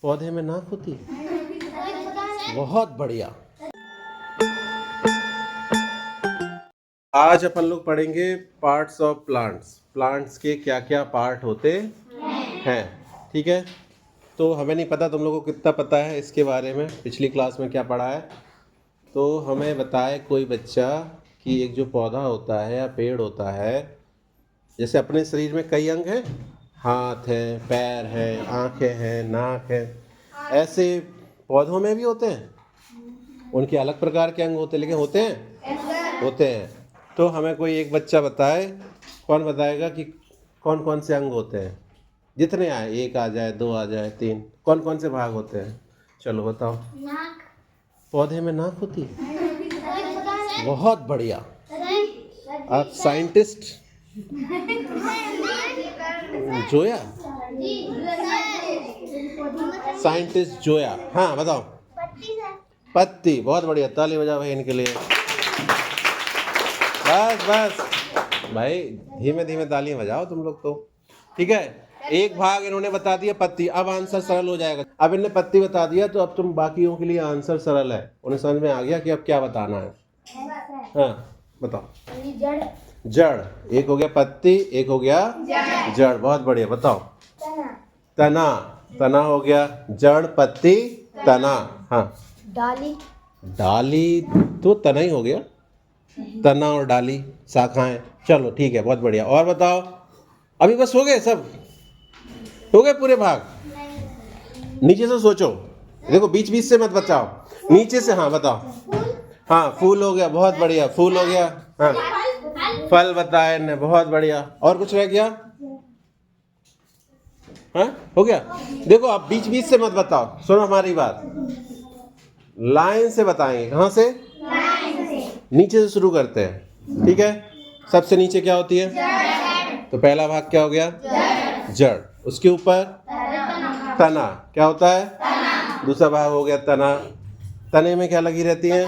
पौधे में नाक होती है? बहुत बढ़िया। आज अपन लोग पढ़ेंगे पार्ट्स ऑफ प्लांट्स। प्लांट्स के क्या क्या पार्ट होते हैं, ठीक है। तो हमें नहीं पता तुम लोगों को कितना पता है इसके बारे में, पिछली क्लास में क्या पढ़ा है। तो हमें बताए कोई बच्चा कि एक जो पौधा होता है या पेड़ होता है, जैसे अपने शरीर में कई अंग हैं, हाथ है, पैर है, आँखें हैं, नाक है, ऐसे पौधों में भी होते हैं। उनके अलग प्रकार के अंग होते हैं, लेकिन होते हैं। तो हमें कोई एक बच्चा बताए, कौन बताएगा कि कौन कौन से अंग होते हैं? जितने आए, एक आ जाए, दो आ जाए, तीन, कौन कौन से भाग होते हैं? चलो बताओ। नाक। पौधे में नाक होती है? बहुत बढ़िया। आप साइंटिस्ट जोया, साइंटिस्ट जोया। हाँ बताओ। पत्ती। बहुत बढ़िया, ताली बजाओ भाई इनके लिए। बस भाई, धीमे धीमे तालियां बजाओ तुम लोग तो, ठीक है। एक भाग इन्होंने बता दिया पत्ती, अब आंसर सरल हो जाएगा। अब इन्होंने पत्ती बता दिया तो अब तुम बाकियों के लिए आंसर सरल है, उन्हें समझ में आ गया कि अब क्या बताना है। हाँ बताओ। जड़। एक हो गया पत्ती, एक हो गया जड़। बहुत बढ़िया। बताओ। तना। तना हो गया, जड़, पत्ती, तना। हाँ। डाली तो तना ही हो गया, तना और डाली शाखाएं। चलो ठीक है, बहुत बढ़िया। और बताओ। अभी बस हो गए, सब हो गए पूरे भाग? नीचे से सोचो, देखो बीच बीच से मत बचाओ, नीचे से। हाँ बताओ। हाँ, फूल हो गया, बहुत बढ़िया, फूल हो गया। हाँ, फल बताए ने, बहुत बढ़िया। और कुछ रह गया? हाँ हो गया। देखो आप बीच बीच से मत बताओ, सुनो हमारी बात, लाइन से बताएंगे। कहाँ से? नीचे से शुरू करते हैं, ठीक है। सबसे नीचे क्या होती है? तो पहला भाग क्या हो गया? जड़। उसके ऊपर तना। क्या होता है? दूसरा भाग हो गया तना। तने में क्या लगी रहती हैं?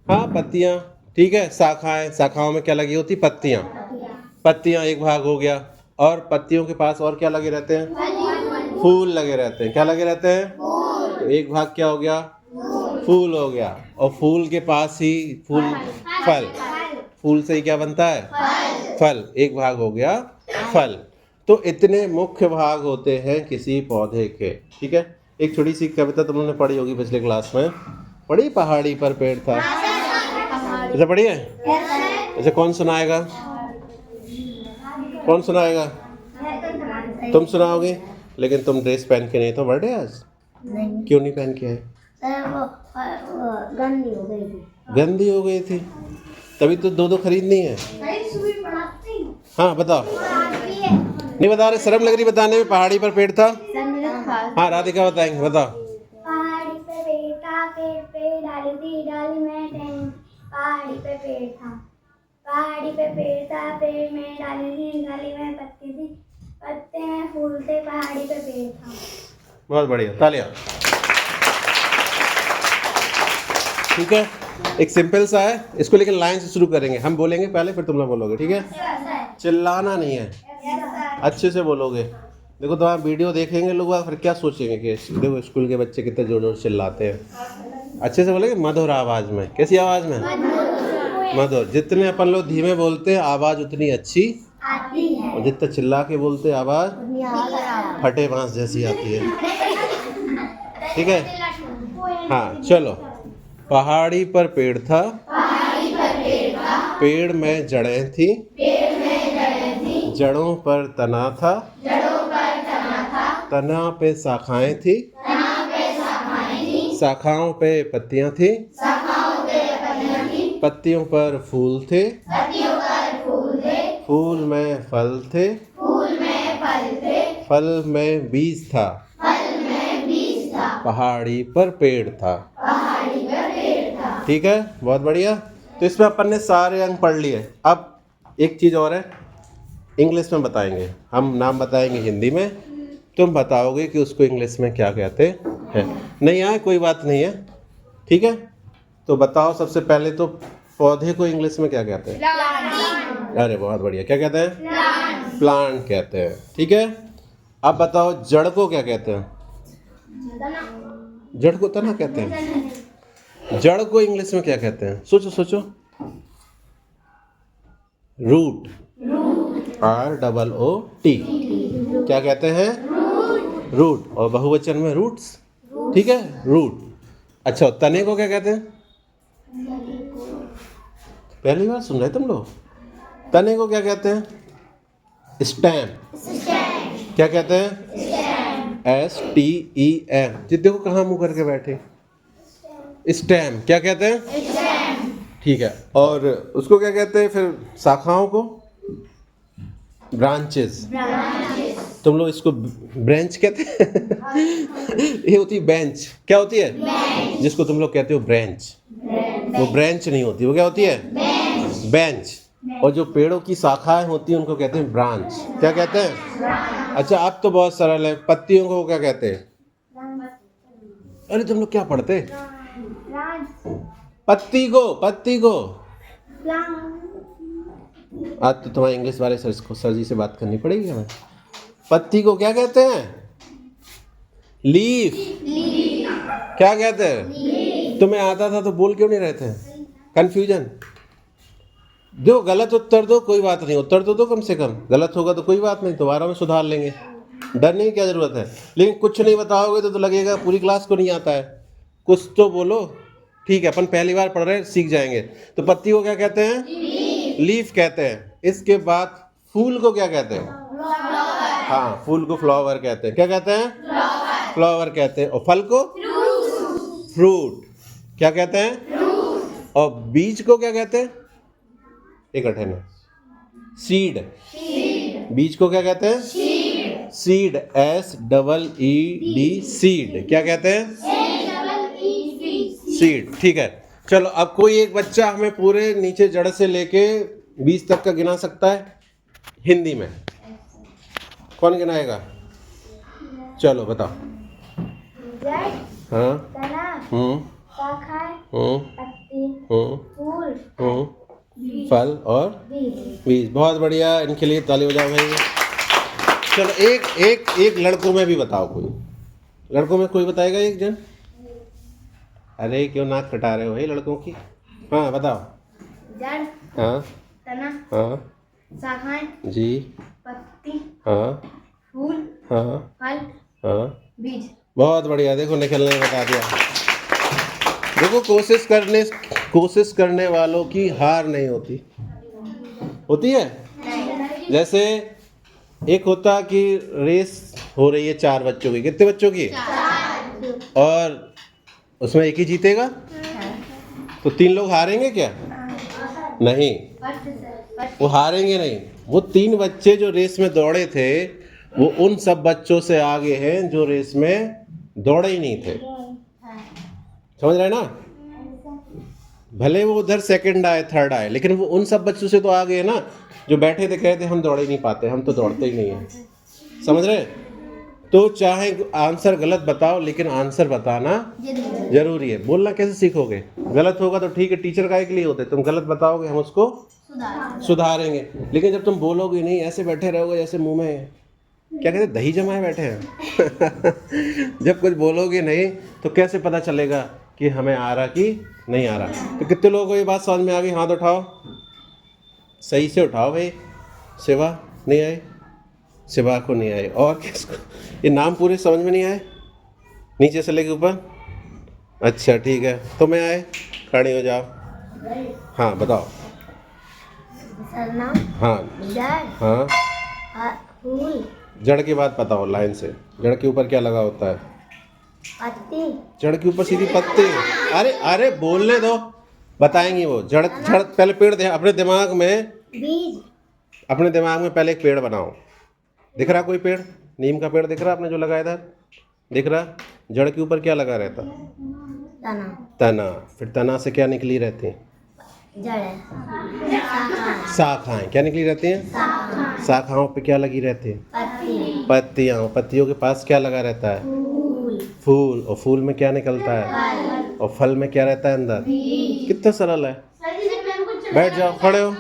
हाँ, पत्तियां, ठीक है। शाखाएं, शाखाओं में क्या लगी होती? पत्तियां। पत्तियां एक भाग हो गया। और पत्तियों के पास और क्या लगे रहते हैं? फूल लगे रहते हैं। क्या लगे रहते हैं? तो एक भाग क्या हो गया? फूल हो गया। और फूल के पास ही फल। फूल से ही क्या बनता है? फल। एक भाग हो गया फल। तो इतने मुख्य भाग होते हैं किसी पौधे के, ठीक है। एक छोटी सी कविता तुम लोगों ने पढ़ी होगी पिछले क्लास में, पढ़ी? पहाड़ी पर पेड़ था। अच्छा पढ़ी है? अच्छा, कौन सुनाएगा? कौन सुनाएगा? तुम सुनाओगे, लेकिन तुम ड्रेस पहन के नहीं तो बर्थडे आज? नहीं। क्यों नहीं पहन के आए? वो गंदी हो गई थी। गंदी हो गई थी, तभी तो दो खरीदनी है। हाँ बताओ। नहीं बता रहे, शर्म लग रही बताने में। पहाड़ी पर पेड़ था। हाँ राधिका बताएंगे, बताओ। पहाड़ी पे पेड़ था, पेड़ पे डाली थी, डाली में टहनी। पहाड़ी पे पेड़ था, पहाड़ी पे पेड़ था, पेड़ में डाली थी, डाली में पत्ती थी, पत्ते में फूल थे, पहाड़ी पे पेड़ था। बहुत बढ़िया, तालियां। ठीक है, एक सिंपल सा है इसको, लेकिन लाइन से शुरू करेंगे। हम बोलेंगे पहले, फिर तुम लोग बोलोगे, ठीक है। चिल्लाना नहीं है, अच्छे से बोलोगे। देखो तो आप वीडियो देखेंगे लोग, फिर क्या सोचेंगे कि देखो स्कूल के बच्चे कितने जोर जोर चिल्लाते हैं। अच्छे से बोलेंगे, मधुर आवाज में। कैसी आवाज में? मधुर। जितने अपन लोग धीमे बोलते हैं आवाज उतनी अच्छी आती है, और जितना चिल्ला के बोलते हैं आवाज फटे बांस जैसी आती है, ठीक है। हाँ चलो। पहाड़ी पर पेड़ था, पेड़ में जड़ें थी, जड़ों पर तना था, तना पे शाखाएं थी, शाखाओं पे पत्तियां थी, पत्तियों पर फूल थे, फूल में फल थे, फल में बीज था, पहाड़ी पर पेड़ था। ठीक है, बहुत बढ़िया। तो इसमें अपन ने सारे अंग पढ़ लिए। अब एक चीज़ और है, इंग्लिश में बताएंगे हम। नाम बताएंगे हिंदी में, तुम बताओगे कि उसको इंग्लिश में क्या कहते हैं। नहीं आए कोई बात नहीं है, ठीक है। तो बताओ सबसे पहले तो पौधे को इंग्लिश में क्या कहते हैं? अरे बहुत बढ़िया, क्या कहते हैं? प्लांट कहते हैं, ठीक है। अब बताओ जड़ को क्या कहते हैं? जड़ को तना कहते हैं। जड़ को इंग्लिश में क्या कहते हैं? सोचो सोचो। रूट, ROOT क्या कहते हैं? रूट। और बहुवचन में रूट्स, ठीक है, रूट। अच्छा, तने को क्या कहते हैं? पहली बार सुन रहे तुम लोग? तने को क्या कहते हैं? स्टेम। क्या कहते हैं? STEM। जिद्दे को कहाँ मुंह करके बैठे? स्टेम। क्या कहते हैं? ठीक है। और उसको क्या कहते हैं फिर? शाखाओं को ब्रांचेस। तुम लोग इसको ब्रांच कहते हैं? ये होती है बेंच। क्या होती है? जिसको तुम लोग कहते हो ब्रांच, वो ब्रांच नहीं होती, वो क्या होती है? बेंच। और जो पेड़ों की शाखाएं होती हैं उनको कहते हैं ब्रांच। क्या कहते हैं? अच्छा, अब तो बहुत सरल है। पत्तियों को क्या कहते हैं? अरे तुम लोग क्या पढ़ते? पत्ती को आज तो तुम्हारे इंग्लिश वाले सर जी से बात करनी पड़ेगी हमें। पत्ती को क्या कहते हैं? लीफ। क्या कहते हैं? तुम्हें आता था तो बोल क्यों नहीं रहे थे? कंफ्यूजन। जो गलत उत्तर दो कोई बात नहीं, उत्तर तो दो कम से कम। गलत होगा तो कोई बात नहीं, दोबारा में सुधार लेंगे, डरने की क्या जरूरत है। लेकिन कुछ नहीं बताओगे तो लगेगा पूरी क्लास को नहीं आता है। कुछ तो बोलो, ठीक है, अपन पहली बार पढ़ रहे हैं, सीख जाएंगे। तो पत्ती को क्या कहते हैं? लीफ कहते हैं। इसके बाद फूल को क्या कहते हैं? हाँ, फूल को फ्लावर कहते हैं। क्या कहते हैं? फ्लावर कहते हैं। और फल को फ्रूट। क्या कहते हैं? और बीज को क्या कहते हैं? इकट्ठे में सीड। बीज को क्या कहते हैं? सीड। SEED seed. क्या कहते हैं? सीड। ठीक है। चलो, अब कोई एक बच्चा हमें पूरे नीचे जड़ से लेके 20 तक का गिना सकता है हिंदी में? कौन गिनाएगा? चलो बताओ। जड़, हाँ, तना, शाखाएं, पत्ती, फूल, फल और बीज। बीज। बहुत बढ़िया, इनके लिए ताली बजाओ भाई। चलो, एक लड़कों में भी बताओ। कोई लड़कों में कोई बताएगा? एक जन। अरे क्यों नाक कटा रहे हो भाई लड़कों की? हाँ बताओ। जड़, हाँ, तना, हाँ शाखाएं, जी, पत्ती, हाँ, फूल, हाँ, फल, हाँ। बीज। बहुत बढ़िया। देखो, निखिल ने बता दिया। देखो, कोशिश करने वालों की हार नहीं होती है। जैसे एक होता कि रेस हो रही है 4 बच्चों की। कितने बच्चों की? 4। और उसमें एक ही जीतेगा, तो 3 लोग हारेंगे क्या? नहीं, वो हारेंगे नहीं। वो 3 बच्चे जो रेस में दौड़े थे, वो उन सब बच्चों से आगे हैं जो रेस में दौड़े ही नहीं थे। समझ रहे ना? भले वो उधर सेकंड आए, थर्ड आए, लेकिन वो उन सब बच्चों से तो आगे है ना जो बैठे थे, कहते हम दौड़ ही नहीं पाते, हम तो दौड़ते ही नहीं हैं। समझ रहे? तो चाहे आंसर गलत बताओ, लेकिन आंसर बताना जरूरी है। बोलना कैसे सीखोगे? गलत होगा तो ठीक है, टीचर का के लिए होते, तुम गलत बताओगे हम उसको सुधारेंगे। लेकिन जब तुम बोलोगे नहीं, ऐसे बैठे रहोगे जैसे मुंह में क्या कहते दही जमाए बैठे हैं जब कुछ बोलोगे नहीं तो कैसे पता चलेगा कि हमें आ रहा कि नहीं आ रहा? तो कितने लोगों को ये बात समझ में आ गई? हाथ उठाओ, सही से उठाओ भाई। शिवा नहीं आए? शिवा को नहीं आए। और किसको? ये नाम पूरे समझ में नहीं आए? नीचे से लेके ऊपर? अच्छा ठीक है, तो मैं आए, खड़े हो जाओ। हाँ बताओ। सरनाम, हाँ, जड़, हाँ। फूल, जड़ की बात बताओ लाइन से। जड़ के ऊपर क्या लगा होता है? पत्ती। जड़ के ऊपर सीधी पत्ती। अरे बोलने दो, बताएंगी वो। जड़ पहले पेड़ अपने दिमाग में, बीज, अपने दिमाग में पहले एक पेड़ बनाओ। दिख रहा कोई पेड़? नीम का पेड़ दिख रहा आपने जो लगाया था? दिख रहा? जड़ के ऊपर क्या लगा रहता? तना। फिर तना से क्या निकली रहती है? जड़, शाखाएं। क्या निकली रहती हैं? शाखाओं पे क्या लगी रहती है? पत्तियां। पत्तियों के पास क्या लगा रहता है? फूल। और फूल में क्या निकलता है? और फल में क्या रहता है अंदर? कितना सरल है। बैठ जाओ, खड़े हो,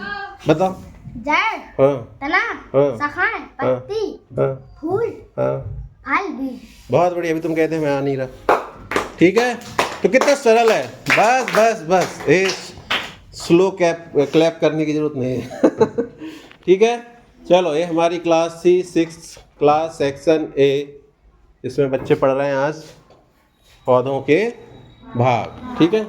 बताओ। जड़, हाँ, तना, हाँ, शाखाएं, पत्ती, हाँ, फूल, हाँ, हल्दी। बहुत बढ़िया, अभी तुम कहते हैं मैं आ नहीं रहा। ठीक है, तो कितना सरल है। बस बस बस, ये स्लो क्लैप करने की जरूरत नहीं है। ठीक है, चलो ये हमारी क्लास थी 6th क्लास सेक्शन ए। इसमें बच्चे पढ़ रहे हैं आज पौधों के भाग। ठीक है।